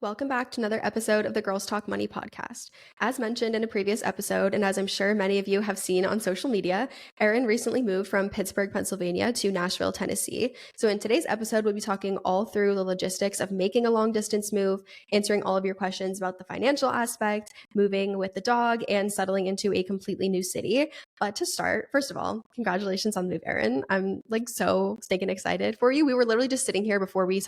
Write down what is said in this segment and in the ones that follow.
Welcome back to another episode of the Girls Talk Money podcast. As mentioned in a previous episode, and as I'm sure many of you have seen on social media, Erin recently moved from Pittsburgh, Pennsylvania to Nashville, Tennessee. So in today's episode, we'll be talking all through the logistics of making a long distance move, answering all of your questions about the financial aspect, moving with the dog, and settling into a completely new city. But to start, first of all, congratulations on the move, Erin. I'm so stinking excited for you. We were literally just sitting here before we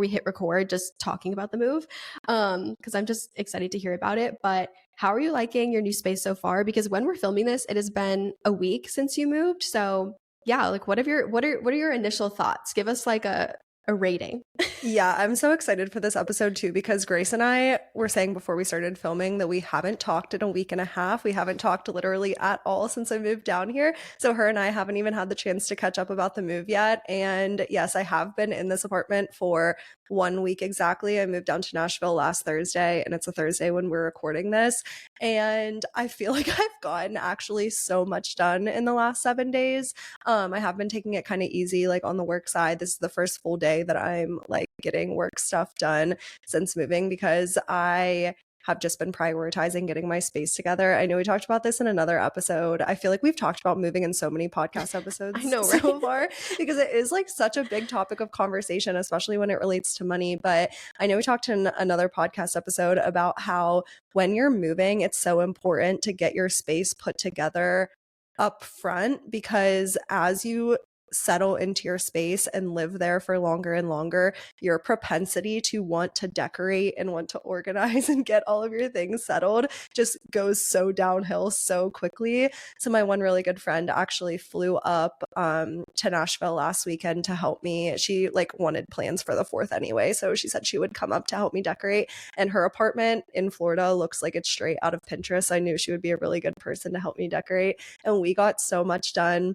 hit record, just talking about the move, because I'm just excited to hear about it. But how are you liking your new space so far? Because when we're filming this, it has been a week since you moved. So yeah, like what are your initial thoughts? Give us like a rating. Yeah, I'm so excited for this episode too, because Grace and I were saying before we started filming that we haven't talked in a week and a half. We haven't talked literally at all since I moved down here. So her and I haven't even had the chance to catch up about the move yet. And yes, I have been in this apartment for 1 week exactly. I moved down to Nashville last Thursday, and it's a Thursday when we're recording this. And I feel like I've gotten actually so much done in the last 7 days. I have been taking it kind of easy, like on the work side. This is the first full day that I'm like getting work stuff done since moving, because I have just been prioritizing getting my space together. I know we talked about this in another episode. I feel like we've talked about moving in so many podcast episodes I know, right? so far, because it is like such a big topic of conversation, especially when it relates to money. But I know we talked in another podcast episode about how when you're moving, it's so important to get your space put together up front, because as you settle into your space and live there for longer and longer, your propensity to want to decorate and want to organize and get all of your things settled just goes so downhill so quickly. So my one really good friend actually flew up to Nashville last weekend to help me. She like wanted plans for the 4th anyway, so she said she would come up to help me decorate, and her apartment in Florida looks like it's straight out of Pinterest. I knew she would be a really good person to help me decorate, and we got so much done.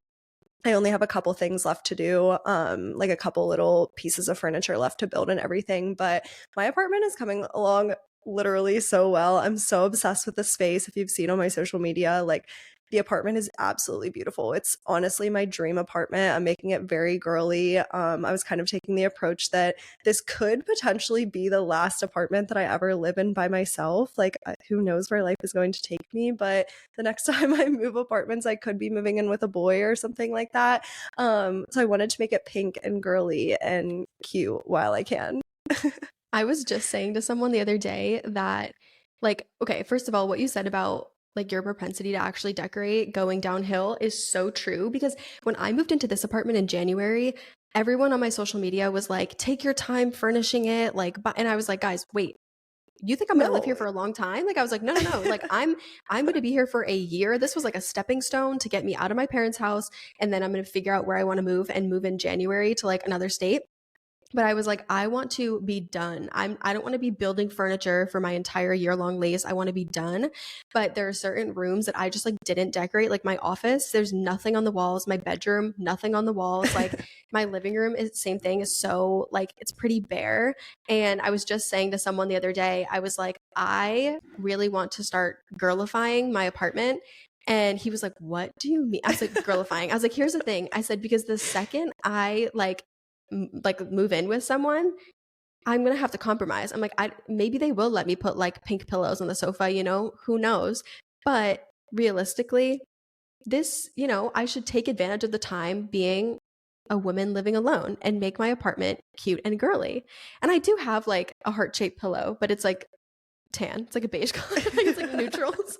I only have a couple things left to do, like a couple little pieces of furniture left to build and everything. But my apartment is coming along literally so well. I'm so obsessed with the space. If you've seen on my social media, like the apartment is absolutely beautiful. It's honestly my dream apartment. I'm making it very girly. I was kind of taking the approach that this could potentially be the last apartment that I ever live in by myself. Like, who knows where life is going to take me, but the next time I move apartments, I could be moving in with a boy or something like that. So I wanted to make it pink and girly and cute while I can. I was just saying to someone the other day that, like, okay, first of all, what you said about like your propensity to actually decorate going downhill is so true, because when I moved into this apartment in January, everyone on my social media was like, take your time furnishing it, like, and I was like, guys, wait, you think I'm gonna live here for a long time? Like, I was like, no. Like, I'm gonna be here for a year. This was like a stepping stone to get me out of my parents' house, and then I'm gonna figure out where I want to move and move in January to like another state. But I was like, I want to be done. I don't want to be building furniture for my entire year-long lease. I want to be done. But there are certain rooms that I just like didn't decorate. Like my office, there's nothing on the walls. My bedroom, nothing on the walls. Like my living room is the same thing. Is so like it's pretty bare. And I was just saying to someone the other day, I was like, I really want to start girlifying my apartment. And he was like, what do you mean? I was like, girlifying. I was like, here's the thing. I said, because the second I like move in with someone, I'm gonna have to compromise. I'm like, maybe they will let me put like pink pillows on the sofa, who knows? But realistically, this, I should take advantage of the time being a woman living alone and make my apartment cute and girly. And I do have like a heart-shaped pillow, but it's like tan. It's like a beige color. Like it's like neutrals.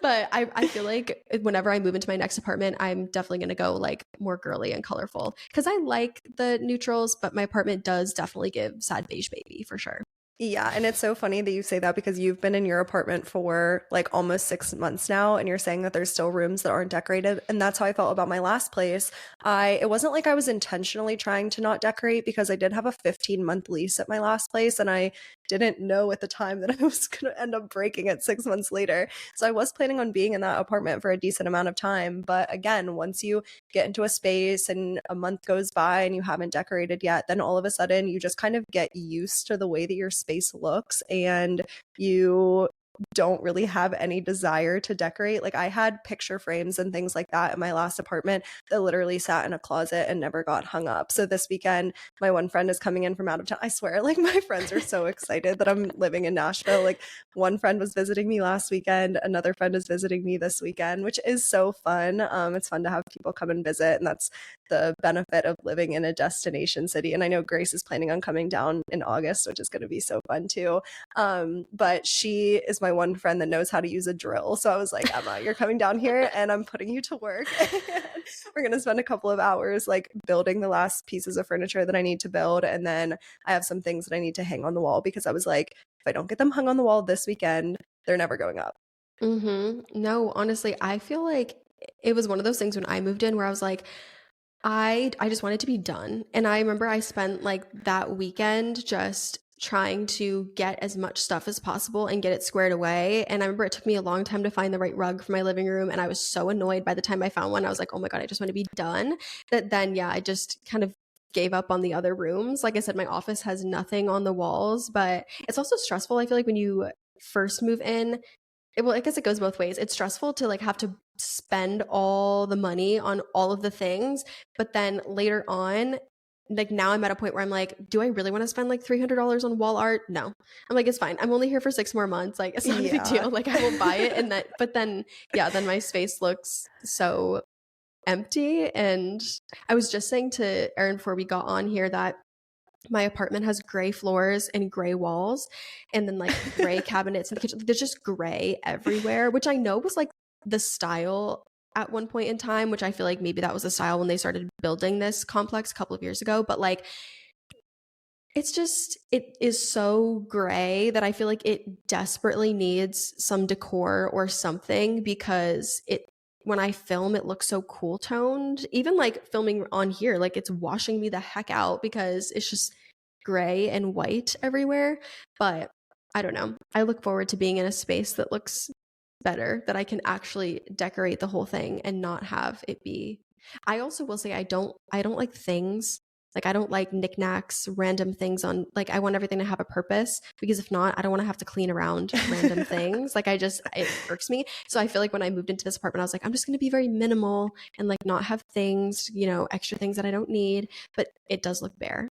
But I feel like whenever I move into my next apartment, I'm definitely going to go like more girly and colorful, because I like the neutrals, but my apartment does definitely give sad beige baby for sure. Yeah, and it's so funny that you say that, because you've been in your apartment for like almost 6 months now, and you're saying that there's still rooms that aren't decorated. And that's how I felt about my last place. It wasn't like I was intentionally trying to not decorate, because I did have a 15-month lease at my last place, and I didn't know at the time that I was going to end up breaking it 6 months later. So I was planning on being in that apartment for a decent amount of time. But again, once you get into a space and a month goes by and you haven't decorated yet, then all of a sudden you just kind of get used to the way that your space looks, and you don't really have any desire to decorate. Like I had picture frames and things like that in my last apartment that literally sat in a closet and never got hung up. So this weekend, my one friend is coming in from out of town. I swear, like my friends are so excited that I'm living in Nashville. Like one friend was visiting me last weekend, another friend is visiting me this weekend, which is so fun. It's fun to have people come and visit, and that's the benefit of living in a destination city. And I know Grace is planning on coming down in August, which is going to be so fun too. But she is my one friend that knows how to use a drill. So I was like, Emma, you're coming down here and I'm putting you to work. We're going to spend a couple of hours like building the last pieces of furniture that I need to build. And then I have some things that I need to hang on the wall, because I was like, if I don't get them hung on the wall this weekend, they're never going up. No, honestly, I feel like it was one of those things when I moved in where I was like, I just wanted to be done. And I remember I spent like that weekend just trying to get as much stuff as possible and get it squared away. And I remember it took me a long time to find the right rug for my living room. And I was so annoyed by the time I found one. I was like, oh my God, I just want to be done. That then, yeah, I just kind of gave up on the other rooms. Like I said, my office has nothing on the walls, but it's also stressful. I feel like when you first move in, well, I guess it goes both ways. It's stressful to like have to spend all the money on all of the things, but then later on, like now I'm at a point where I'm like, do I really want to spend like $300 on wall art? No. I'm like, it's fine. I'm only here for 6 more months. Like it's not a big deal. Like I will buy it, and that, but then yeah, then my space looks so empty. And I was just saying to Erin before we got on here that my apartment has gray floors and gray walls, and then like gray cabinets in the kitchen. There's just gray everywhere, which I know was like the style at one point in time, which I feel like maybe that was the style when they started building this complex a couple of years ago. But like it's just, it is so gray that I feel like it desperately needs some decor or something, because it, when I film, it looks so cool toned. Even like filming on here, like it's washing me the heck out because it's just gray and white everywhere. But I don't know. I look forward to being in a space that looks better, that I can actually decorate the whole thing and not have it be. I also will say I don't like things. Like I don't like knickknacks, random things on, like I want everything to have a purpose, because if not, I don't want to have to clean around random things. Like it irks me. So I feel like when I moved into this apartment, I was like, I'm just going to be very minimal and like not have things, extra things that I don't need, but it does look bare.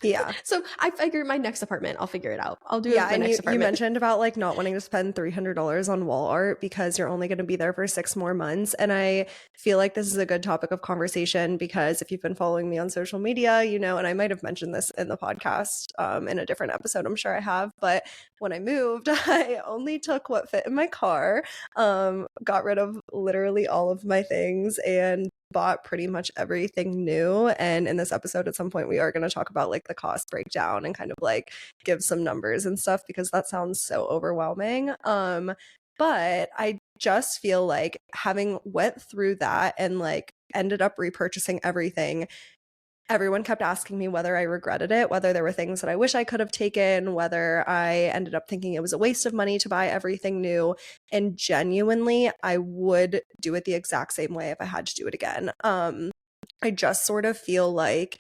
Yeah. So I figure my next apartment, I'll figure it out. I'll do Yeah, my and next you apartment. mentioned about like not wanting to spend $300 on wall art because you're only going to be there for 6 more months. And I feel like this is a good topic of conversation, because if you've been following me on social media, and I might have mentioned this in the podcast in a different episode, I'm sure I have, but when I moved, I only took what fit in my car, got rid of literally all of my things, and bought pretty much everything new. And in this episode, at some point, we are going to talk about like the cost breakdown and kind of like give some numbers and stuff, because that sounds so overwhelming. But I just feel like having went through that and like ended up repurchasing everything, everyone kept asking me whether I regretted it, whether there were things that I wish I could have taken, whether I ended up thinking it was a waste of money to buy everything new. And genuinely, I would do it the exact same way if I had to do it again. I just sort of feel like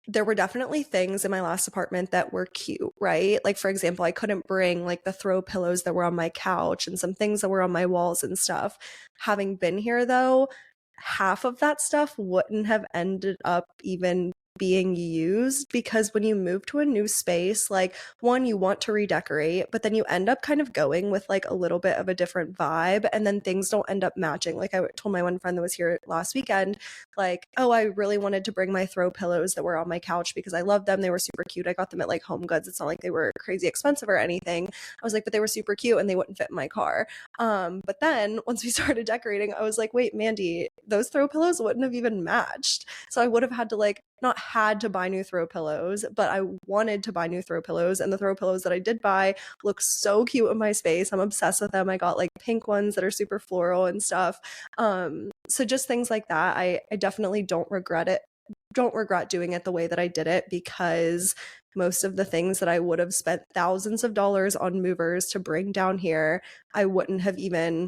there were definitely things in my last apartment that were cute, right? Like, for example, I couldn't bring like the throw pillows that were on my couch and some things that were on my walls and stuff. Having been here, though, half of that stuff wouldn't have ended up even being used, because when you move to a new space, like, one, you want to redecorate, but then you end up kind of going with like a little bit of a different vibe, and then things don't end up matching. Like I told my one friend that was here last weekend, like, oh, I really wanted to bring my throw pillows that were on my couch because I loved them. They were super cute. I got them at like Home Goods. It's not like they were crazy expensive or anything. I was like, but they were super cute and they wouldn't fit in my car. But then once we started decorating, I was like, wait, Mandy, those throw pillows wouldn't have even matched. So I would have had to like, not had to buy new throw pillows, but I wanted to buy new throw pillows. And the throw pillows that I did buy look so cute in my space. I'm obsessed with them. I got like pink ones that are super floral and stuff. So just things like that. I definitely don't regret it. Don't regret doing it the way that I did it, because most of the things that I would have spent thousands of dollars on movers to bring down here, I wouldn't have even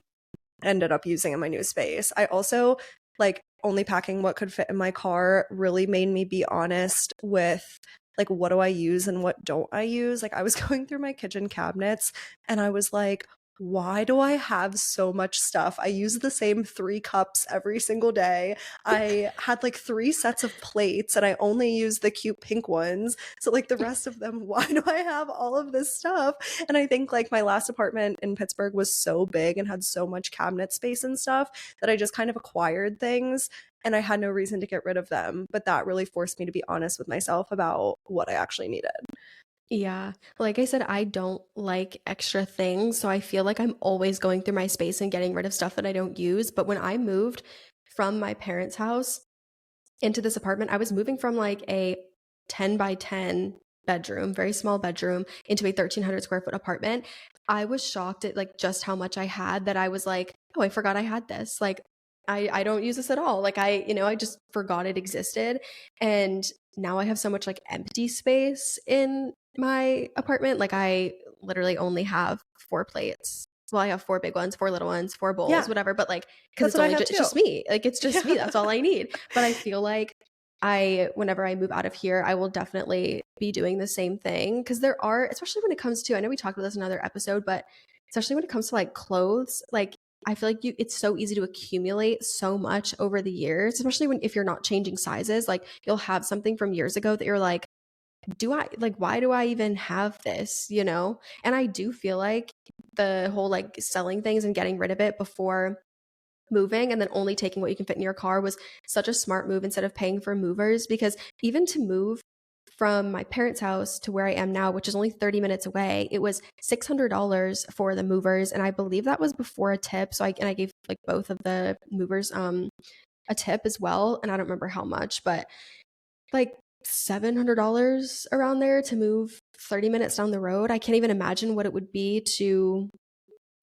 ended up using in my new space. I also like only packing what could fit in my car really made me be honest with like, what do I use and what don't I use? Like, I was going through my kitchen cabinets and I was like, why do I have so much stuff? I use the same 3 cups every single day. I had like 3 sets of plates and I only use the cute pink ones. So like the rest of them, why do I have all of this stuff? And I think like my last apartment in Pittsburgh was so big and had so much cabinet space and stuff that I just kind of acquired things and I had no reason to get rid of them. But that really forced me to be honest with myself about what I actually needed. Yeah. Like I said, I don't like extra things. So I feel like I'm always going through my space and getting rid of stuff that I don't use. But when I moved from my parents' house into this apartment, I was moving from like a 10 by 10 bedroom, very small bedroom, into a 1,300 square foot apartment. I was shocked at like just how much I had that I was like, oh, I forgot I had this. Like, I don't use this at all. Like I just forgot it existed. And now I have so much like empty space in my apartment. Like I literally only have 4 plates. Well, I have 4 big ones, 4 little ones, 4 bowls, Yeah, whatever. But like, because that's it's what I only have it's too. just me. Like it's just me. Yeah. That's all I need. But I feel like whenever I move out of here, I will definitely be doing the same thing because there are, especially when it comes to, I know we talked about this in another episode, but especially when it comes to like clothes, like I feel like it's so easy to accumulate so much over the years, especially if you're not changing sizes. Like you'll have something from years ago that you're like, why do I even have this, you know? And I do feel like the whole like selling things and getting rid of it before moving and then only taking what you can fit in your car was such a smart move instead of paying for movers, because even to move from my parents' house to where I am now, which is only 30 minutes away, it was $600 for the movers. And I believe that was before a tip. So I gave like both of the movers a tip as well. And I don't remember how much, but like $700 around there to move 30 minutes down the road. I can't even imagine what it would be to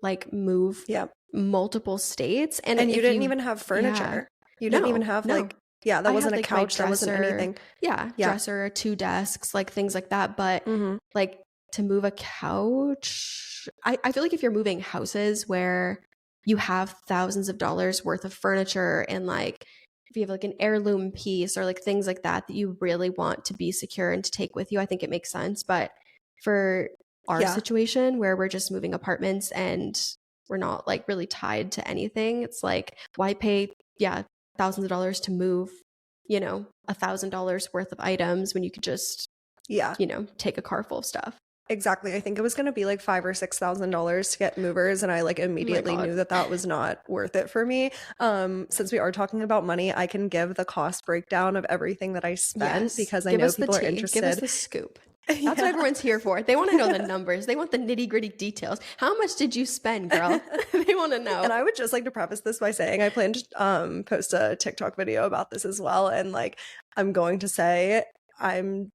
like move Yeah. multiple states. And And you if didn't you, even have yeah, furniture. You didn't even no, have no. like, yeah, that I had wasn't a like my couch. There wasn't dresser, anything. yeah, Yeah. dresser, 2 desks, like things like that. But Mm-hmm. like to move a couch, I feel like if you're moving houses where you have thousands of dollars worth of furniture and like if you have like an heirloom piece or like things like that that you really want to be secure and to take with you, I think it makes sense. But for our Yeah. situation where we're just moving apartments and we're not like really tied to anything, it's like why pay, yeah, thousands of dollars to move, you know, $1,000 worth of items when you could just, Yeah. you know, take a car full of stuff. Exactly. I think it was going to be like $5,000 or $6,000 to get movers, and I like Oh my immediately God. knew that that was not worth it for me. Since we are talking about money, I can give the cost breakdown of everything that I spent Yes. because I Give know us the people are tea. Give us interested. the scoop. That's what Yeah. everyone's here for. They want to know the numbers. They want the nitty gritty details. How much did you spend, girl? They want to And know. I would just like to preface this by saying I plan to post a TikTok video about this as well. And like I'm going to say I'm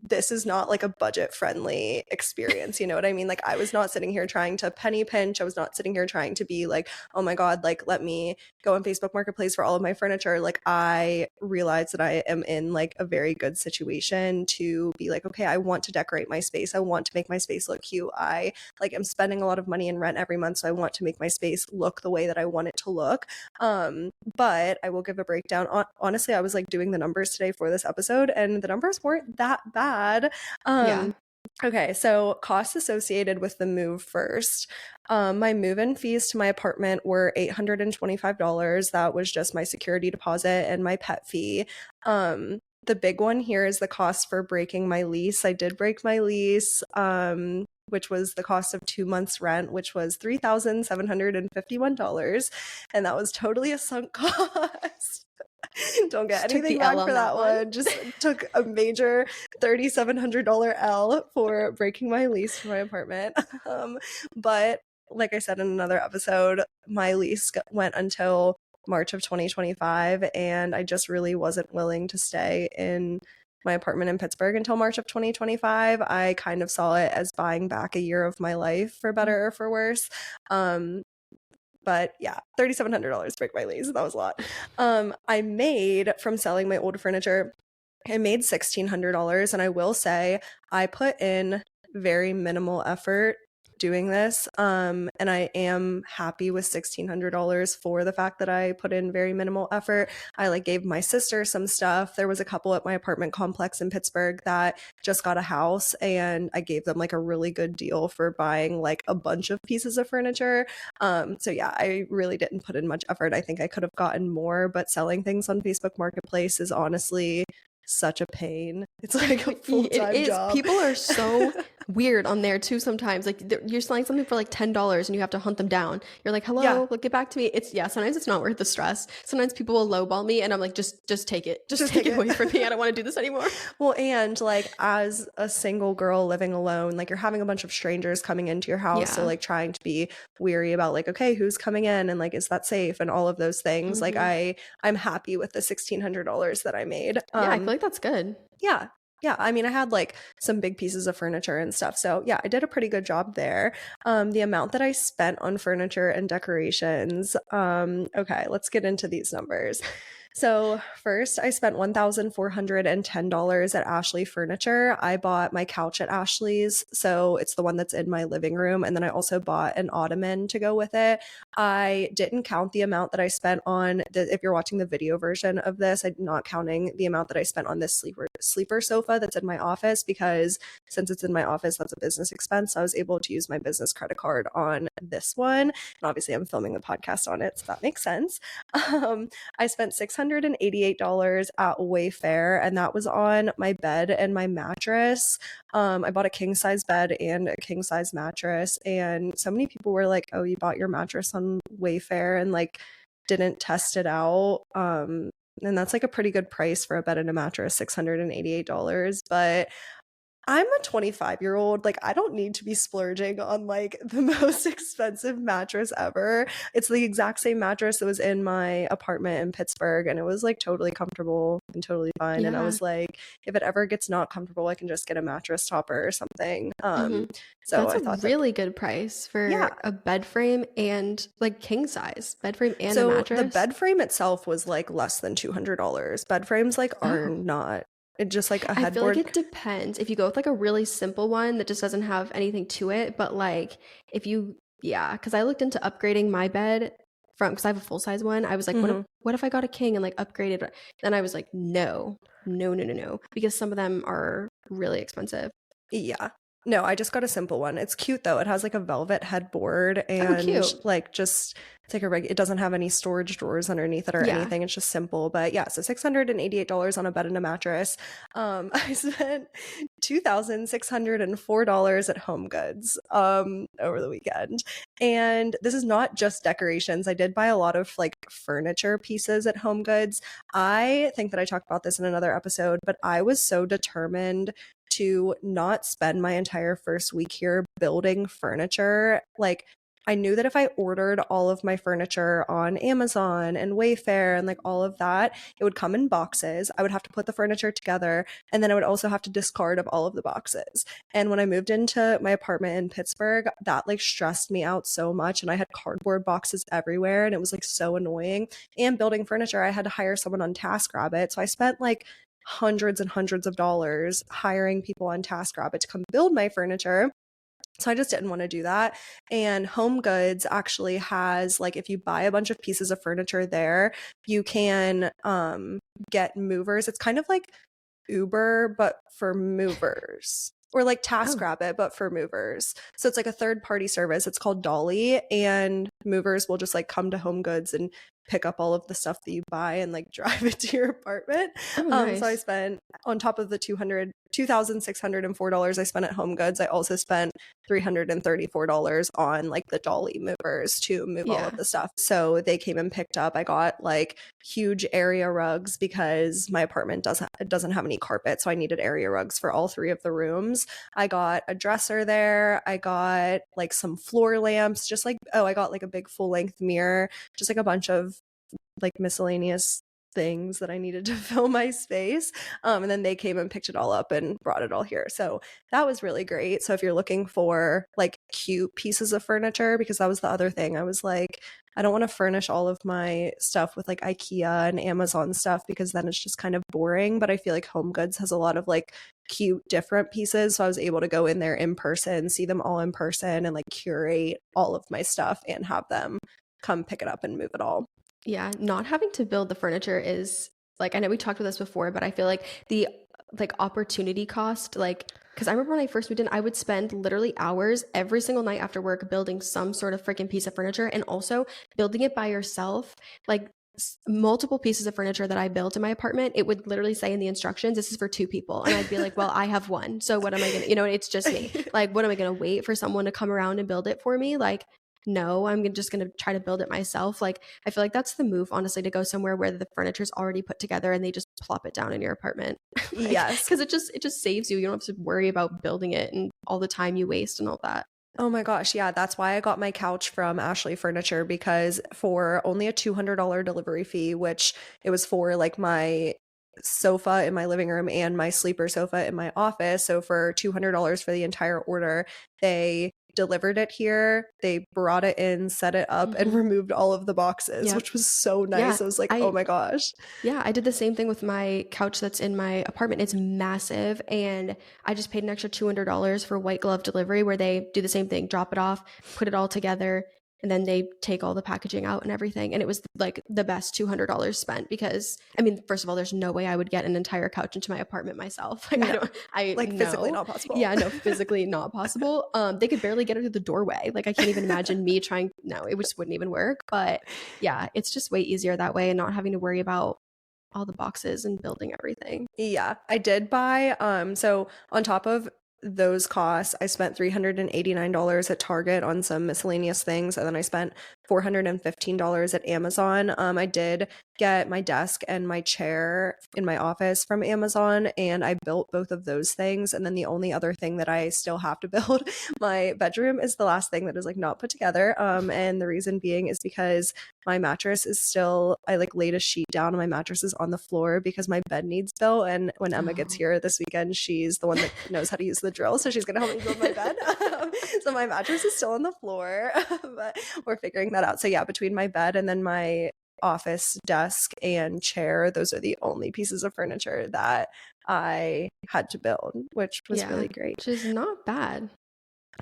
this is not like a budget friendly experience. You know what I mean? Like I was not sitting here trying to penny pinch. I was not sitting here trying to be like, oh my God, like let me go on Facebook Marketplace for all of my furniture. Like I realized that I am in like a very good situation to be like, okay, I want to decorate my space. I want to make my space look cute. I like am spending a lot of money in rent every month. So I want to make my space look the way that I want it to look. But I will give a breakdown. Honestly, I was like doing the numbers today for this episode and the numbers weren't that bad. Yeah. Okay, so costs associated with the move first. My move-in fees to my apartment were $825. That was just my security deposit and my pet fee. The big one here is the cost for breaking my lease. I did break my lease, which was the cost of 2 months' rent, which was $3,751. And that was totally a sunk cost. Don't get Just took anything the back L for on that that one. one. Just took a major $3,700 L for breaking my lease for my apartment. But like I said in another episode, my lease went until March of 2025, and I just really wasn't willing to stay in my apartment in Pittsburgh until March of 2025. I kind of saw it as buying back a year of my life, for better or for worse. But yeah, $3,700 to break my lease. That was a lot. I made from selling my old furniture, I made $1,600. And I will say, I put in very minimal effort doing this. And I am happy with $1,600 for the fact that I put in very minimal effort. I like gave my sister some stuff. There was a couple at my apartment complex in Pittsburgh that just got a house, and I gave them like a really good deal for buying like a bunch of pieces of furniture. So yeah, I really didn't put in much effort. I think I could have gotten more, but selling things on Facebook Marketplace is honestly such a pain. It's like a It full-time is. job. People are so weird on there too sometimes. Like you're selling something for like $10 and you have to hunt them down. You're like, Yeah, hello, like get back to me. It's sometimes it's not worth the stress. Sometimes people will lowball me and I'm like, just take it. Just just take take it it. away from me. I don't want to do this anymore. Well, and like as a single girl living alone, like you're having a bunch of strangers coming into your house. So Yeah. like trying to be weary about like, okay, who's coming in and like, is that safe and all of those things. Like Hmm. I'm happy with the $1,600 that I made. Yeah, I feel like that's good. Yeah. Yeah, I mean, I had like some big pieces of furniture and stuff. So, yeah, I did a pretty good job there. The amount that I spent on furniture and decorations. Okay, let's get into these numbers. So, first, I spent $1,410 at Ashley Furniture. I bought my couch at Ashley's. So, it's the one that's in my living room. And then I also bought an ottoman to go with it. I didn't count the amount that I spent on if you're watching the video version of this, I'm not counting the amount that I spent on this sleeper sofa that's in my office, because since it's in my office, that's a business expense. So I was able to use my business credit card on this one. And obviously I'm filming the podcast on it, so that makes sense. I spent $688 at Wayfair, and that was on my bed and my mattress. I bought a king size bed and a king size mattress, and so many people were like, "Oh, you bought your mattress on Wayfair and like didn't test it out." And that's like a pretty good price for a bed and a mattress, $688. But I'm a 25-year-old. Like, I don't need to be splurging on like the most expensive mattress ever. It's the exact same mattress that was in my apartment in Pittsburgh, and it was like totally comfortable and totally fine. And I Yeah. was like, if it ever gets not comfortable, I can just get a mattress topper or something. Hmm. So That's I a thought that, really good price yeah. for a bed frame and like king size bed frame and a So the mattress. bed frame itself was like less than $200. Bed frames like are Oh. not. It just like a I feel like headboard. it depends. If you go with like a really simple one that just doesn't have anything to it, but like if you, yeah, because I looked into upgrading my bed from, because I have a full size one. I was like, Mhm. what if I got a king and like upgraded? Then I was like, no, no, no, no, no, because some of them are really expensive. Yeah. No, I just got a simple one. It's cute though. It has like a velvet headboard Oh, and cute. like just it's like it doesn't have any storage drawers underneath it or Yeah. anything. It's just simple. But yeah, so $688 on a bed and a mattress. I spent $2,604 at Home Goods over the weekend. And this is not just decorations. I did buy a lot of like furniture pieces at Home Goods. I think that I talked about this in another episode, but I was so determined to not spend my entire first week here building furniture. Like, I knew that if I ordered all of my furniture on Amazon and Wayfair and like all of that, it would come in boxes. I would have to put the furniture together, and then I would also have to discard of all of the boxes. And when I moved into my apartment in Pittsburgh, that like stressed me out so much, and I had cardboard boxes everywhere, and it was like so annoying. And building furniture, I had to hire someone on TaskRabbit, so I spent like hundreds and hundreds of dollars hiring people on TaskRabbit to come build my furniture. So I just didn't want to do that. And Home Goods actually has like if you buy a bunch of pieces of furniture there, you can get movers. It's kind of like Uber but for movers. Or like Oh. TaskRabbit, but for movers. So it's like a third party service. It's called Dolly, and movers will just like come to Home Goods and pick up all of the stuff that you buy and like drive it to your apartment. Oh, So I nice. spent on top of the $2,604 I spent at Home Goods, I also spent $334 on like the Dolly movers to move all of Yeah. the stuff. So they came and picked up. I got like huge area rugs because my apartment doesn't have any carpet, so I needed area rugs for all three of the rooms. I got a dresser there. I got like some floor lamps, just like I got like a big full length mirror, just like a bunch of like miscellaneous things that I needed to fill my space. And then they came and picked it all up and brought it all here. So that was really great. So if you're looking for like cute pieces of furniture, because that was the other thing, I was like, I don't want to furnish all of my stuff with like IKEA and Amazon stuff because then it's just kind of boring. But I feel like Home Goods has a lot of like cute different pieces. So I was able to go in there in person, see them all in person, and like curate all of my stuff and have them come pick it up and move it all. Yeah, not having to build the furniture is like, I know we talked about this before, but I feel like the like opportunity cost, like, because I remember when I first moved in, I would spend literally hours every single night after work building some sort of freaking piece of furniture, and also building it by yourself. Like multiple pieces of furniture that I built in my apartment, it would literally say in the instructions, this is for 2 people. And I'd be like, well, I have one. So what am I going to, it's just me. Like, what am I going to wait for someone to come around and build it for me? Like, no, just going to try to build it myself. Like, I feel like that's the move, honestly, to go somewhere where the furniture's already put together and they just plop it down in your apartment. Like, Yes. because it just saves you. You don't have to worry about building it and all the time you waste and all that. Oh my gosh, yeah, that's why I got my couch from Ashley Furniture, because for only a $200 delivery fee, which it was for like my sofa in my living room and my sleeper sofa in my office. So for $200 for the entire order, they delivered it here. They brought it in, set it up, and removed all of the boxes, Yeah. which was so nice. Yeah, I was like, oh my gosh. Yeah, I did the same thing with my couch that's in my apartment. It's massive, and I just paid an extra $200 for white glove delivery, where they do the same thing, drop it off, put it all together, and then they take all the packaging out and everything. And it was like the best $200 spent, because I mean, first of all, there's no way I would get an entire couch into my apartment myself. Like, No. I Like, no. physically not possible. Yeah, no, physically not possible. They could barely get it through the doorway. Like, I can't even imagine me trying. No, it just wouldn't even work. But yeah, it's just way easier that way, and not having to worry about all the boxes and building everything. Yeah, I did buy so on top of those costs, I spent $389 at Target on some miscellaneous things, and then I spent $415 at Amazon. I did get my desk and my chair in my office from Amazon, and I built both of those things. And then the only other thing that I still have to build, my bedroom, is the last thing that is like not put together. And the reason being is because my mattress is still, I like laid a sheet down and my mattress is on the floor because my bed needs built. And when Emma gets here this weekend, she's the one that knows how to use the drill. So she's going to help me build my bed. So my mattress is still on the floor, but we're figuring that out. So yeah, between my bed and then my office desk and chair, those are the only pieces of furniture that I had to build, which was really great. Which is not bad.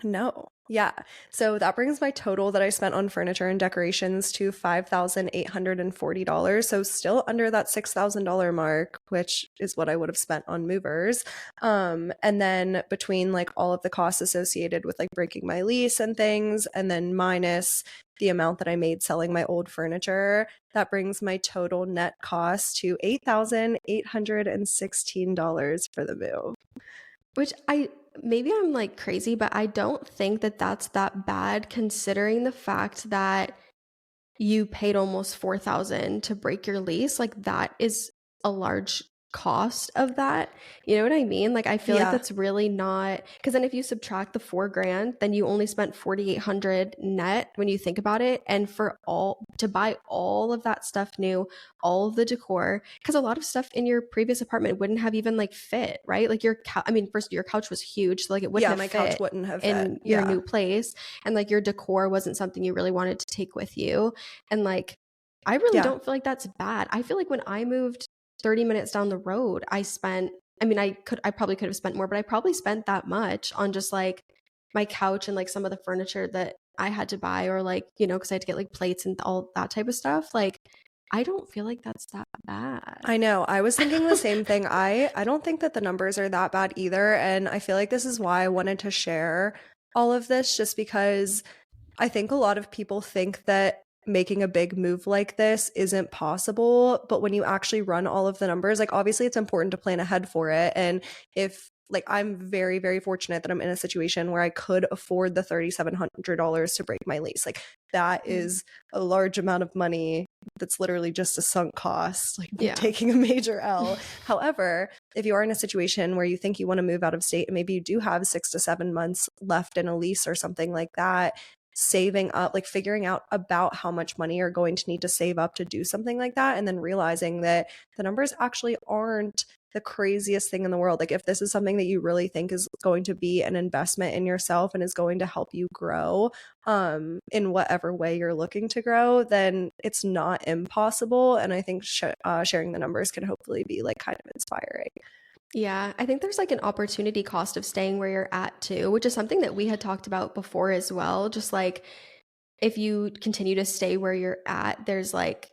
No. Yeah. So that brings my total that I spent on furniture and decorations to $5,840. So still under that $6,000 mark, which is what I would have spent on movers. And then between like all of the costs associated with like breaking my lease and things, and then minus the amount that I made selling my old furniture, that brings my total net cost to $8,816 for the move. Which maybe I'm like crazy, but I don't think that that's that bad, considering the fact that you paid almost $4,000 to break your lease. Like, that is a large cost of that. You know what I mean? Like, I feel like that's really not, because then if you subtract the $4,000, then you only spent $4,800 net when you think about it. And to buy all of that stuff new, all of the decor, because a lot of stuff in your previous apartment wouldn't have even like fit, right? Like first, your couch was huge, so like it wouldn't have my fit couch wouldn't have in fit. your new place, and like your decor wasn't something you really wanted to take with you. And like, I really don't feel like that's bad. I feel like when I moved 30 minutes down the road, I probably could have spent more, but I probably spent that much on just like my couch and like some of the furniture that I had to buy, or like, because I had to get like plates and all that type of stuff. Like, I don't feel like that's that bad. I know. I was thinking the same thing. I don't think that the numbers are that bad either. And I feel like this is why I wanted to share all of this, just because I think a lot of people think that making a big move like this isn't possible. But when you actually run all of the numbers, like, obviously it's important to plan ahead for it. And if like, I'm very, very fortunate that I'm in a situation where I could afford the $3,700 to break my lease. Like, that is a large amount of money. That's literally just a sunk cost, like taking a major L. However, if you are in a situation where you think you want to move out of state and maybe you do have 6 to 7 months left in a lease or something like that, saving up, like figuring out about how much money you're going to need to save up to do something like that, and then realizing that the numbers actually aren't the craziest thing in the world. Like if this is something that you really think is going to be an investment in yourself and is going to help you grow in whatever way you're looking to grow, then it's not impossible. And I think sharing the numbers can hopefully be like kind of inspiring. Yeah, I think there's like an opportunity cost of staying where you're at too, which is something that we had talked about before as well. Just like if you continue to stay where you're at, there's like,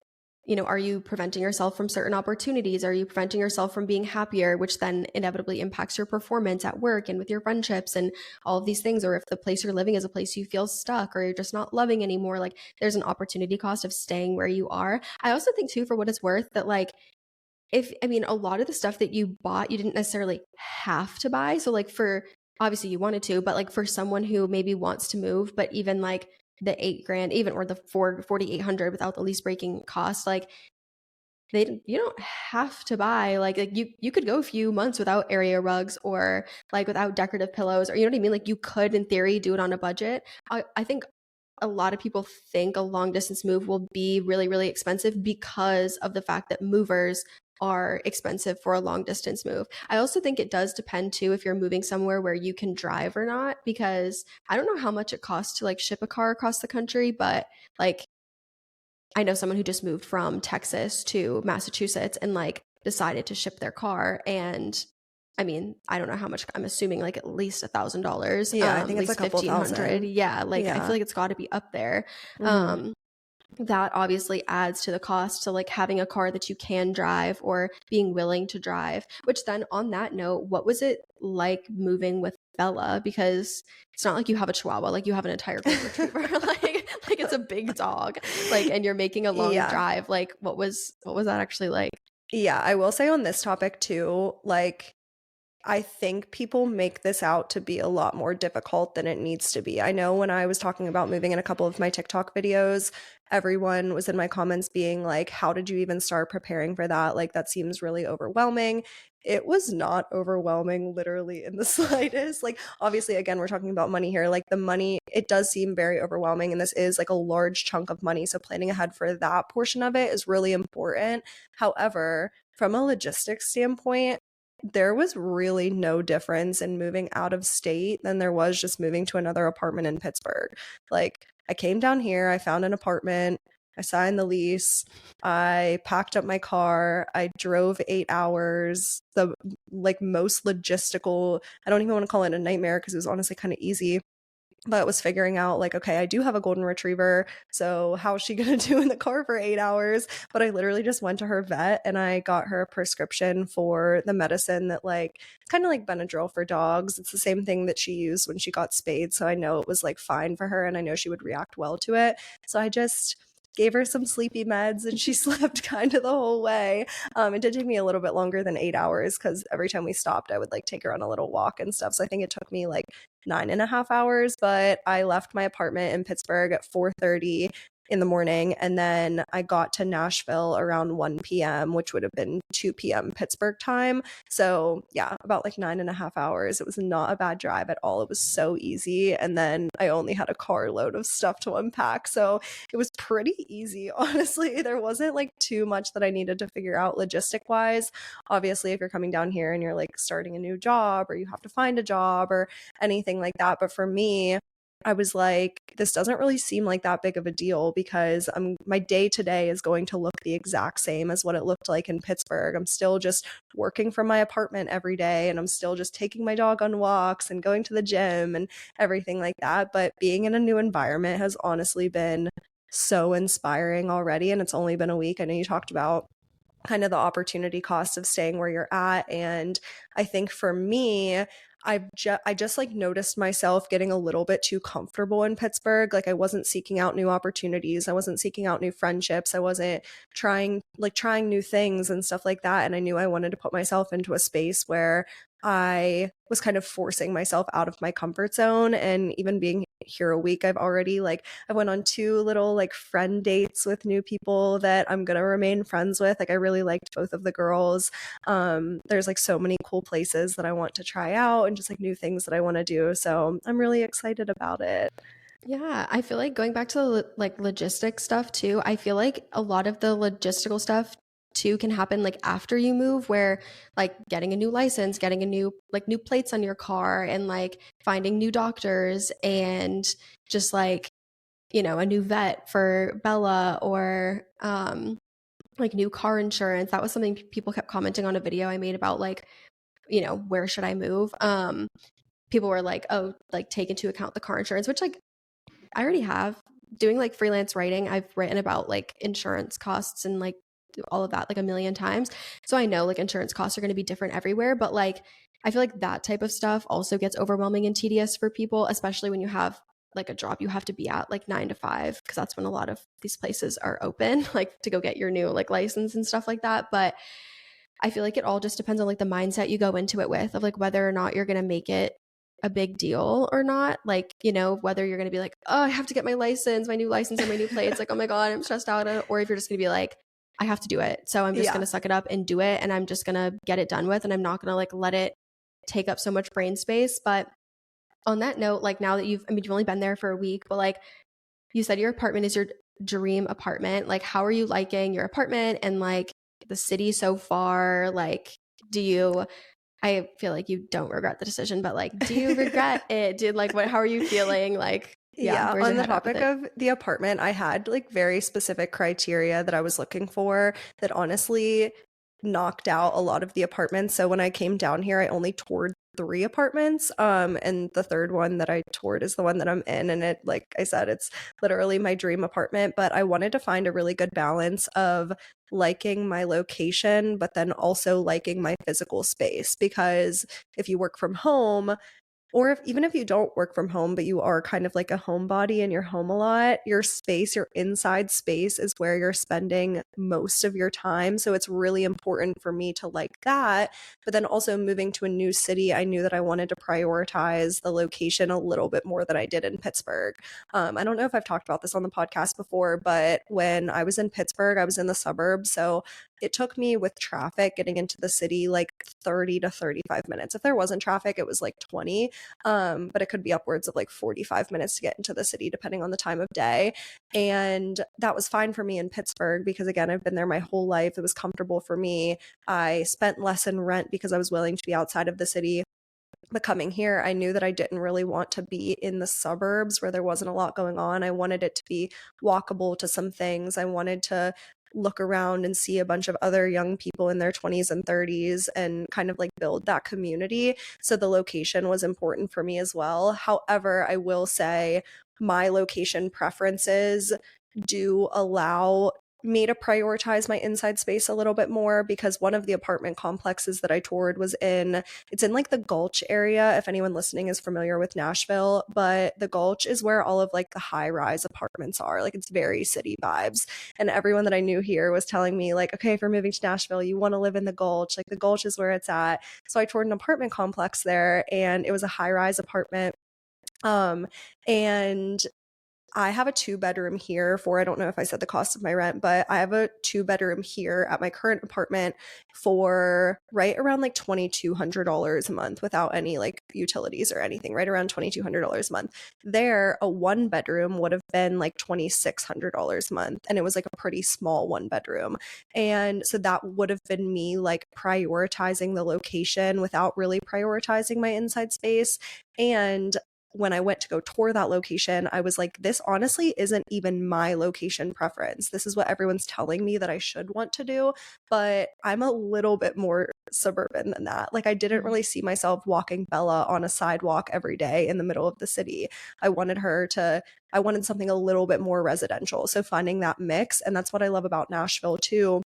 are you preventing yourself from certain opportunities? Are you preventing yourself from being happier, which then inevitably impacts your performance at work and with your friendships and all of these things? Or if the place you're living is a place you feel stuck or you're just not loving anymore, like there's an opportunity cost of staying where you are. I also think too, for what it's worth, that like a lot of the stuff that you bought, you didn't necessarily have to buy. So like for obviously you wanted to, but like for someone who maybe wants to move, but even like the 8 grand, even or the 4,800 without the lease breaking cost, like you don't have to buy like you could go a few months without area rugs or like without decorative pillows, or you know what I mean? Like you could in theory do it on a budget. I think a lot of people think a long distance move will be really, really expensive because of the fact that movers are expensive for a long distance move. I also think it does depend too if you're moving somewhere where you can drive or not, because I don't know how much it costs to like ship a car across the country, but like I know someone who just moved from Texas to Massachusetts and like decided to ship their car. And I don't know how much. I'm assuming like at least $1,000, Yeah, I at think it's a least couple 1,500. thousand. Yeah, like I Yeah. feel like it's got to be up there. Mm-hmm. Um, that obviously adds to the cost to like having a car that you can drive or being willing to drive. Which then, on that note, what was it like moving with Bella? Because it's not like you have a Chihuahua, like you have an entire golden retriever. like it's a big dog. Like, and you're making a long Yeah. drive. Like, what was that actually like? Yeah, I will say on this topic too, like I think people make this out to be a lot more difficult than it needs to be. I know when I was talking about moving in a couple of my TikTok videos, everyone was in my comments being like, how did you even start preparing for that? Like, that seems really overwhelming. It was not overwhelming, literally, in the slightest. Like, obviously, again, we're talking about money here. Like, the money, it does seem very overwhelming, and this is like a large chunk of money. So, planning ahead for that portion of it is really important. However, from a logistics standpoint, there was really no difference in moving out of state than there was just moving to another apartment in Pittsburgh. Like, I came down here, I found an apartment, I signed the lease, I packed up my car, I drove 8 hours. The like most logistical, I don't even want to call it a nightmare because it was honestly kind of easy, but it was figuring out like, okay, I do have a golden retriever, so how is she gonna do in the car for 8 hours? But I literally just went to her vet and I got her a prescription for the medicine that like kind of like Benadryl for dogs. It's the same thing that she used when she got spayed, so I know it was like fine for her and I know she would react well to it. So I just gave her some sleepy meds and she slept kind of the whole way. It did take me a little bit longer than 8 hours because every time we stopped, I would like take her on a little walk and stuff. So I think it took me like 9.5 hours, but I left my apartment in Pittsburgh at 4:30 in the morning, and then I got to Nashville around 1 p.m., which would have been 2 p.m. Pittsburgh time. So yeah, about like 9.5 hours. It was not a bad drive at all. It was so easy. And then I only had a carload of stuff to unpack. So it was pretty easy, honestly. There wasn't like too much that I needed to figure out logistic wise. Obviously, if you're coming down here and you're like starting a new job or you have to find a job or anything like that. But for me, I was like, this doesn't really seem like that big of a deal because my day to day is going to look the exact same as what it looked like in Pittsburgh. I'm still just working from my apartment every day and I'm still just taking my dog on walks and going to the gym and everything like that. But being in a new environment has honestly been so inspiring already. And it's only been a week. I know you talked about kind of the opportunity cost of staying where you're at. And I think for me, I just like noticed myself getting a little bit too comfortable in Pittsburgh. Like I wasn't seeking out new opportunities. I wasn't seeking out new friendships. I wasn't trying new things and stuff like that. And I knew I wanted to put myself into a space where I was kind of forcing myself out of my comfort zone. And even being here a week, I went on 2 little like friend dates with new people that I'm gonna remain friends with. Like I really liked both of the girls. There's like so many cool places that I want to try out and just like new things that I want to do. So I'm really excited about it. Yeah, I feel like going back to the like logistic stuff too, I feel like a lot of the logistical stuff too can happen like after you move, where like getting a new license, getting a new like new plates on your car, and like finding new doctors, and just like, you know, a new vet for Bella, or like new car insurance. That was something people kept commenting on a video I made about, like, you know, where should I move? People were like, oh, like take into account the car insurance, which like I already have. Doing like freelance writing, I've written about like insurance costs and like all of that like a million times. So I know like insurance costs are going to be different everywhere, but like I feel like that type of stuff also gets overwhelming and tedious for people, especially when you have like a job you have to be at like 9 to 5, because that's when a lot of these places are open, like to go get your new like license and stuff like that. But I feel like it all just depends on like the mindset you go into it with, of like whether or not you're going to make it a big deal or not. Like, you know, whether you're going to be like, oh, I have to get my license, my new license or my new plates. Like, oh my God, I'm stressed out. Or if you're just going to be like, I have to do it. So I'm just going Yeah. to suck it up and do it. And I'm just going to get it done with. And I'm not going to like let it take up so much brain space. But on that note, like now that I mean, you've only been there for a week, but like you said, your apartment is your dream apartment. Like, how are you liking your apartment and like the city so far? Like, do you, I feel like you don't regret the decision, but like, do you regret it? Did like, what, how are you feeling? Like, yeah, Yeah, where's on your the head at with topic it? of the apartment, I had like very specific criteria that I was looking for that honestly knocked out a lot of the apartments. So when I came down here, I only toured 3 apartments. And the third one that I toured is the one that I'm in. And it, like I said, it's literally my dream apartment. But I wanted to find a really good balance of liking my location, but then also liking my physical space. Because if you work from home, or if even if you don't work from home, but you are kind of like a homebody and you're home a lot, your space, your inside space is where you're spending most of your time. So it's really important for me to like that. But then also moving to a new city, I knew that I wanted to prioritize the location a little bit more than I did in Pittsburgh. I don't know if I've talked about this on the podcast before, but when I was in Pittsburgh, I was in the suburbs. So it took me with traffic getting into the city like 30 to 35 minutes. If there wasn't traffic, it was like 20, but it could be upwards of like 45 minutes to get into the city depending on the time of day. And that was fine for me in Pittsburgh because, again, I've been there my whole life. It was comfortable for me. I spent less in rent because I was willing to be outside of the city. But coming here, I knew that I didn't really want to be in the suburbs where there wasn't a lot going on. I wanted it to be walkable to some things. I wanted to look around and see a bunch of other young people in their 20s and 30s and kind of like build that community. So the location was important for me as well. However, I will say my location preferences do allow me to prioritize my inside space a little bit more because one of the apartment complexes that I toured was it's in like the Gulch area, if anyone listening is familiar with Nashville, but the Gulch is where all of like the high-rise apartments are. Like it's very city vibes. And everyone that I knew here was telling me like, okay, if you're moving to Nashville, you want to live in the Gulch. Like the Gulch is where it's at. So I toured an apartment complex there and it was a high-rise apartment. And I have a 2 bedroom here for, I don't know if I said the cost of my rent, but I have a 2 bedroom here at my current apartment for right around like $2,200 a month without any like utilities or anything, right around $2,200 a month. There, a 1 bedroom would have been like $2,600 a month. And it was like a pretty small 1 bedroom. And so that would have been me like prioritizing the location without really prioritizing my inside space. And when I went to go tour that location, I was like, this honestly isn't even my location preference. This is what everyone's telling me that I should want to do, but I'm a little bit more suburban than that. Like, I didn't really see myself walking Bella on a sidewalk every day in the middle of the city. I wanted something a little bit more residential. So finding that mix, and that's what I love about Nashville too,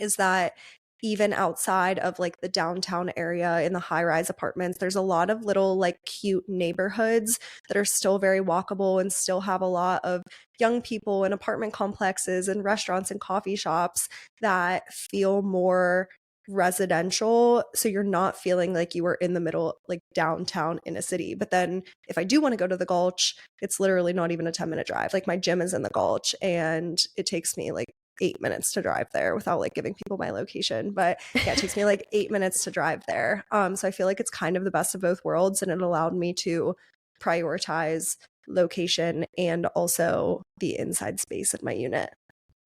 is that even outside of like the downtown area in the high-rise apartments, there's a lot of little like cute neighborhoods that are still very walkable and still have a lot of young people and apartment complexes and restaurants and coffee shops that feel more residential. So you're not feeling like you were in the middle, like downtown in a city. But then if I do want to go to the Gulch, it's literally not even a 10-minute drive. Like my gym is in the Gulch and it takes me like 8 minutes to drive there without like giving people my location. But yeah, it takes me like 8 minutes to drive there. So I feel like it's kind of the best of both worlds and it allowed me to prioritize location and also the inside space in my unit.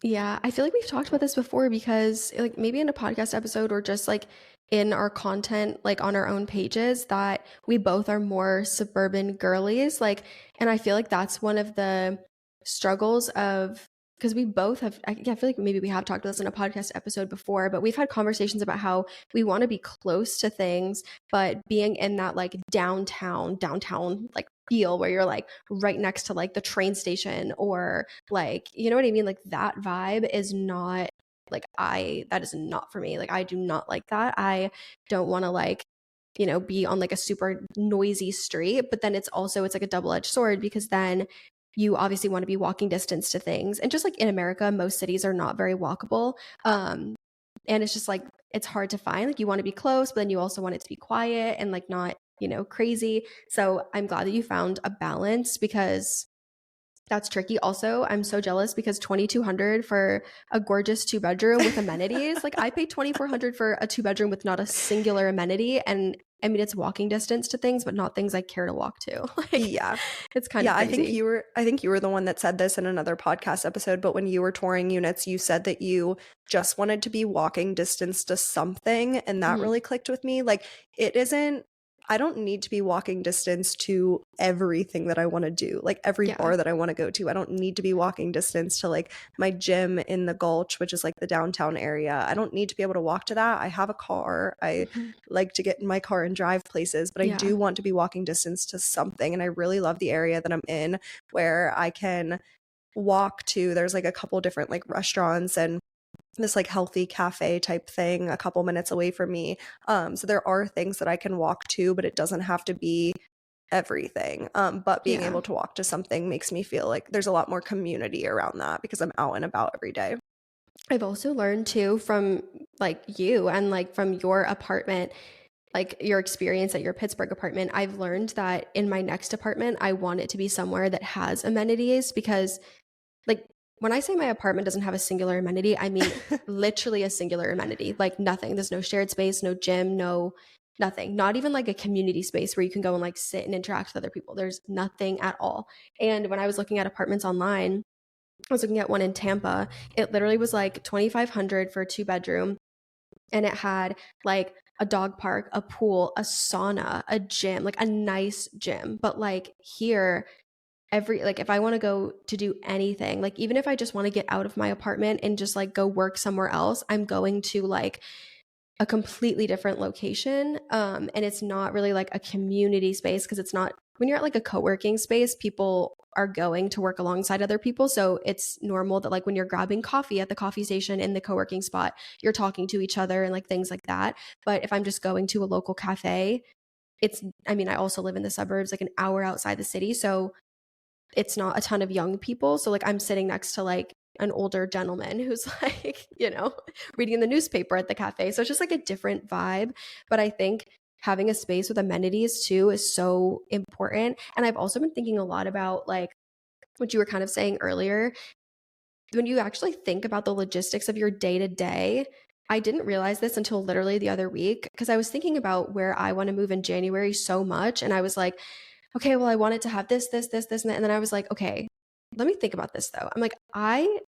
Yeah, I feel like we've talked about this before because like maybe in a podcast episode or just like in our content like on our own pages that we both are more suburban girlies like and I feel like that's one of the struggles of because we both have yeah, I feel like maybe we have talked about this in a podcast episode before, but we've had conversations about how we want to be close to things, but being in that like downtown like feel where you're like right next to like the train station or like, you know what I mean? Like that vibe is not like that is not for me. Like I do not like that. I don't want to like, be on like a super noisy street, but then it's like a double-edged sword because then you obviously want to be walking distance to things. And just like in America, most cities are not very walkable. And it's just like it's hard to find. Like you want to be close, but then you also want it to be quiet and like not, crazy. So I'm glad that you found a balance because that's tricky. Also, I'm so jealous because 2,200 for a gorgeous 2 bedroom with amenities. Like I paid 2,400 for a 2 bedroom with not a singular amenity, and I mean it's walking distance to things, but not things I care to walk to. Like Yeah. it's kind of Yeah, crazy. I think you were the one that said this in another podcast episode, but when you were touring units, you said that you just wanted to be walking distance to something, and that Mhm. really clicked with me. Like it isn't I don't need to be walking distance to everything that I want to do. Like every Yeah. bar that I want to go to. I don't need to be walking distance to like my gym in the Gulch, which is like the downtown area. I don't need to be able to walk to that. I have a car. I Mhm. like to get in my car and drive places, but I Yeah. do want to be walking distance to something. And I really love the area that I'm in where I can walk to. There's like a couple different like restaurants and this like healthy cafe type thing a couple minutes away from me. So there are things that I can walk to, but it doesn't have to be everything. But being Yeah. able to walk to something makes me feel like there's a lot more community around that because I'm out and about every day. I've also learned too from like you and like from your apartment, like your experience at your Pittsburgh apartment, I've learned that in my next apartment, I want it to be somewhere that has amenities because like when I say my apartment doesn't have a singular amenity, I mean literally a singular amenity, like nothing. There's no shared space, no gym, no nothing. Not even like a community space where you can go and like sit and interact with other people. There's nothing at all. And when I was looking at apartments online, I was looking at one in Tampa. It literally was like 2,500 for a 2 bedroom and it had like a dog park, a pool, a sauna, a gym, like a nice gym. But like here every like if I want to go to do anything, like even if I just want to get out of my apartment and just like go work somewhere else, I'm going to like a completely different location. And it's not really like a community space because it's not when you're at like a co-working space, people are going to work alongside other people. So it's normal that like when you're grabbing coffee at the coffee station in the co-working spot, you're talking to each other and like things like that. But if I'm just going to a local cafe, I mean, I also live in the suburbs, like an hour outside the city. So it's not a ton of young people. So like I'm sitting next to like an older gentleman who's like, reading the newspaper at the cafe. So it's just like a different vibe. But I think having a space with amenities too is so important. And I've also been thinking a lot about like what you were kind of saying earlier. When you actually think about the logistics of your day to day, I didn't realize this until literally the other week because I was thinking about where I want to move in January so much. And I was like, okay, well, I wanted to have this, and that. And then I was like, okay, let me think about this though. I'm like, I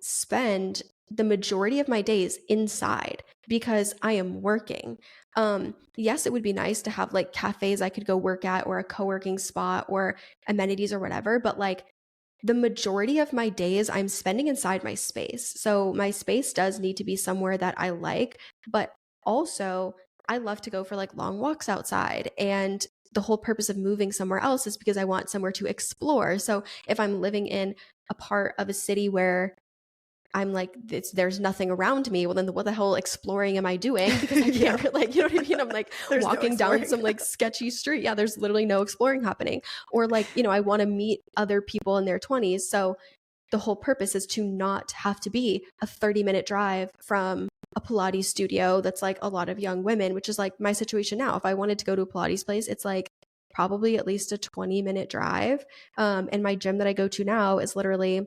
spend the majority of my days inside because I am working. Yes, it would be nice to have like cafes I could go work at or a co-working spot or amenities or whatever, but like the majority of my days I'm spending inside my space. So my space does need to be somewhere that I like, but also I love to go for like long walks outside. And the whole purpose of moving somewhere else is because I want somewhere to explore. So if I'm living in a part of a city where I'm like, there's nothing around me. Well, then what the hell exploring am I doing? Because I Yeah, can't, like, you know what I mean? I'm like there's no walking down exploring. some like sketchy street. Yeah, there's literally no exploring happening. Or like, I want to meet other people in their 20s. So the whole purpose is to not have to be a 30-minute drive from a Pilates studio that's like a lot of young women, which is like my situation now. If I wanted to go to a Pilates place, it's like probably at least a 20-minute drive. And my gym that I go to now is literally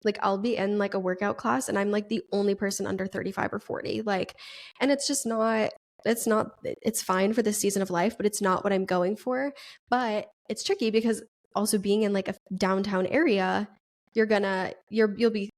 like I'll be in like a workout class and I'm like the only person under 35 or 40. Like, and it's just not, it's fine for this season of life, but it's not what I'm going for. But it's tricky because also being in like a downtown area, you'll be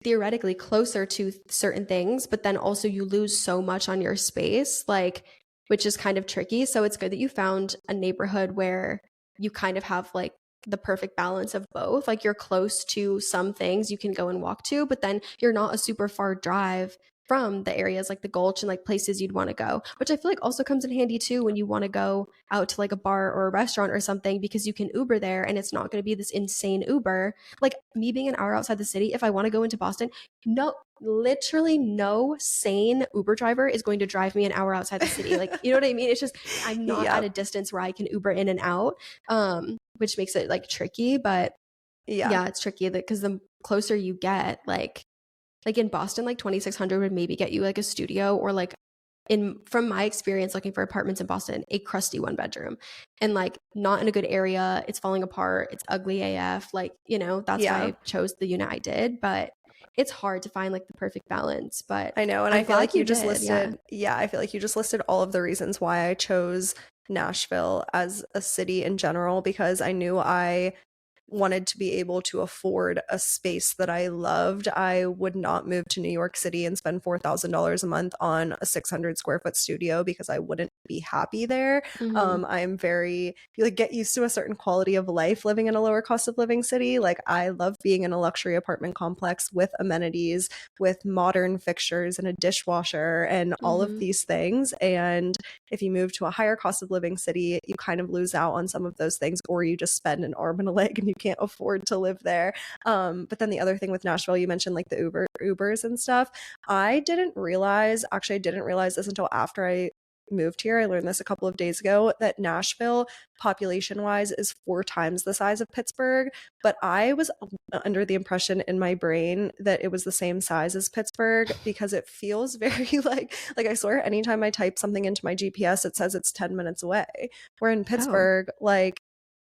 theoretically closer to certain things, but then also you lose so much on your space, like, which is kind of tricky. So it's good that you found a neighborhood where you kind of have like the perfect balance of both. Like you're close to some things you can go and walk to, but then you're not a super far drive from the areas like the Gulch and like places you'd want to go, which I feel like also comes in handy too when you want to go out to like a bar or a restaurant or something, because you can Uber there and it's not going to be this insane Uber. Like me being an hour outside the city, if I want to go into Boston, no, literally no sane Uber driver is going to drive me an hour outside the city. Like, you know what I mean? It's just, I'm not at a distance where I can Uber in and out, which makes it like tricky. But yeah, it's tricky because the closer you get, like in Boston, like 2,600 would maybe get you like a studio, or like from my experience looking for apartments in Boston, a crusty 1 bedroom, and like not in a good area. It's falling apart. It's ugly AF. Like, you know, that's why I chose the unit I did. But it's hard to find like the perfect balance. But I know. And I'm I feel glad like you just did. listed, I feel like you just listed all of the reasons why I chose Nashville as a city in general, because I knew I wanted to be able to afford a space that I loved. I would not move to New York City and spend $4,000 a month on a 600 square foot studio because I wouldn't be happy there. I'm very, you like get used to a certain quality of life living in a lower cost of living city. Like I love being in a luxury apartment complex with amenities, with modern fixtures and a dishwasher and all of these things. And if you move to a higher cost of living city, you kind of lose out on some of those things, or you just spend an arm and a leg and you can't afford to live there. But then the other thing with Nashville, you mentioned like the Ubers and stuff. I didn't realize this until after I moved here. I learned this a couple of days ago, that Nashville population wise is 4 times the size of Pittsburgh, but I was under the impression in my brain that it was the same size as Pittsburgh, because it feels very like I swear anytime I type something into my GPS it says it's 10 minutes away, where in Pittsburgh like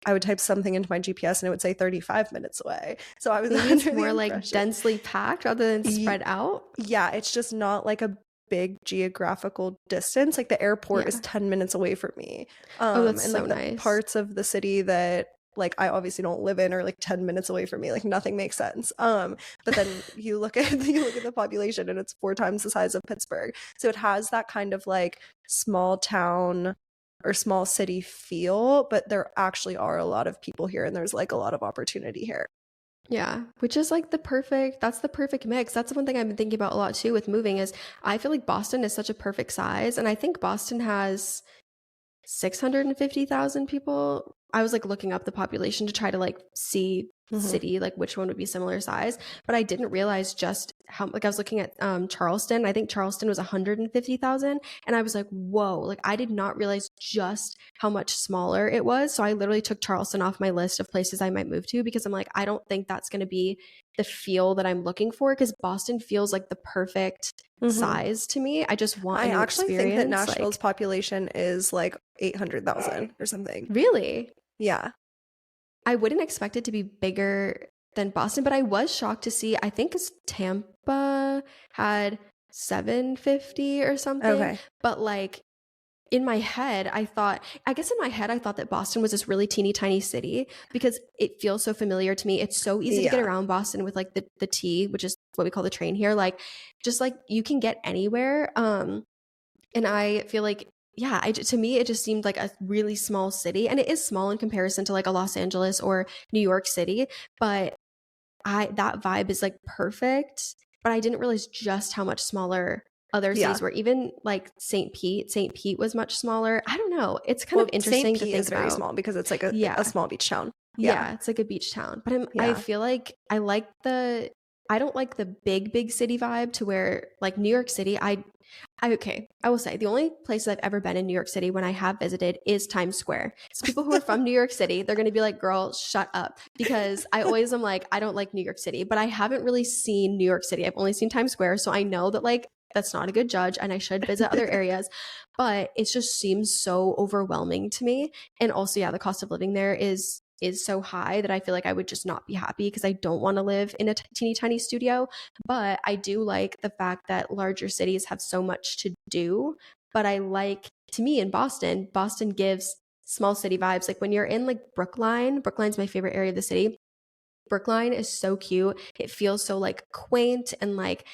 I would type something into my GPS and it would say 35 minutes away. So I was maybe it's more like densely packed rather than spread out. Yeah, it's just not like a big geographical distance. Like the airport is 10 minutes away from me. That's and so like nice. The parts of the city that like I obviously don't live in are like 10 minutes away from me. Like nothing makes sense. But then you look at the population and it's 4 times the size of Pittsburgh. So it has that kind of like small town or small city feel, but there actually are a lot of people here and there's like a lot of opportunity here. Yeah, which is like that's the perfect mix. That's the one thing I've been thinking about a lot too with moving, is I feel like Boston is such a perfect size. And I think Boston has 650,000 people. I was like looking up the population to try to like see city, like which one would be similar size. But I didn't realize just how, like I was looking at Charleston. I think Charleston was 150,000. And I was like, whoa, like I did not realize just how much smaller it was. So I literally took Charleston off my list of places I might move to, because I'm like, I don't think that's going to be the feel that I'm looking for, because Boston feels like the perfect size to me. I just want a new experience. I think that Nashville's population is like 800,000 or something. Really? Yeah. I wouldn't expect it to be bigger than Boston, but I was shocked to see, I think Tampa had 750 or something. Okay. But like in my head, I thought that Boston was this really teeny tiny city, because it feels so familiar to me. It's so easy to get around Boston with like the T, which is what we call the train here. Like just like you can get anywhere. And I feel like, to me, it just seemed like a really small city, and it is small in comparison to like a Los Angeles or New York City, but that vibe is like perfect. But I didn't realize just how much smaller other cities were. Even like St. Pete was much smaller. I don't know. It's kind of interesting to think about. St. Pete is very small because it's like a small beach town. Yeah, it's like a beach town. But I feel like I don't like the big city vibe, to where like New York City, I will say the only places I've ever been in New York City when I have visited is Times Square. So people who are from New York City, they're going to be like, girl, shut up. Because I always am like, I don't like New York City, but I haven't really seen New York City. I've only seen Times Square. So I know that like, that's not a good judge and I should visit other areas, but it just seems so overwhelming to me. And also, the cost of living there is so high that I feel like I would just not be happy, because I don't want to live in a teeny tiny studio. But I do like the fact that larger cities have so much to do. But I like, to me in Boston gives small city vibes. Like when you're in like Brookline's my favorite area of the city. Brookline is so cute. It feels so like quaint and like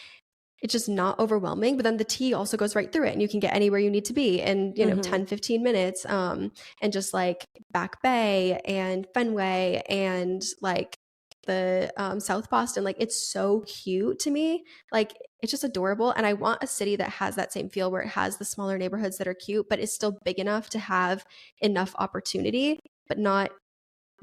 it's just not overwhelming. But then the T also goes right through it and you can get anywhere you need to be in, 10, 15 minutes. And just like Back Bay and Fenway and like the South Boston, like it's so cute to me. Like it's just adorable. And I want a city that has that same feel where it has the smaller neighborhoods that are cute, but is still big enough to have enough opportunity, but not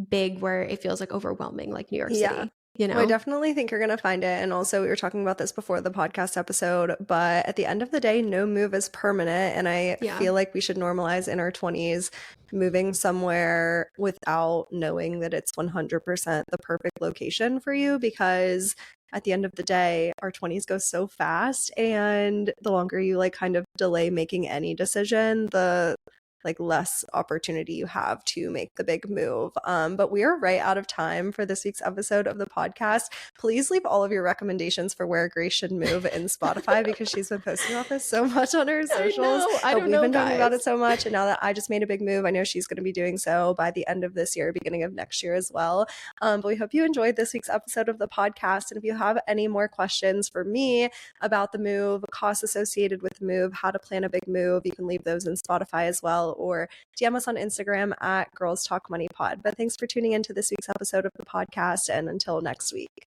big where it feels like overwhelming like New York Yeah. City, you Well, I know? definitely think you're going to find it. And also, we were talking about this before the podcast episode, but at the end of the day, no move is permanent. And I Yeah. feel like we should normalize in our 20s moving somewhere without knowing that it's 100% the perfect location for you, because at the end of the day, our 20s go so fast. And the longer you like kind of delay making any decision, the like less opportunity you have to make the big move. But we are right out of time for this week's episode of the podcast. Please leave all of your recommendations for where Grace should move in Spotify, because she's been posting about this so much on her socials. I don't We've know, been talking about guys. it so much, and now that I just made a big move, I know she's going to be doing so by the end of this year, beginning of next year as well. But we hope you enjoyed this week's episode of the podcast. And if you have any more questions for me about the move, costs associated with the move, how to plan a big move, you can leave those in Spotify as well, or DM us on Instagram at Girls Talk Money Pod. But thanks for tuning into this week's episode of the podcast, and until next week.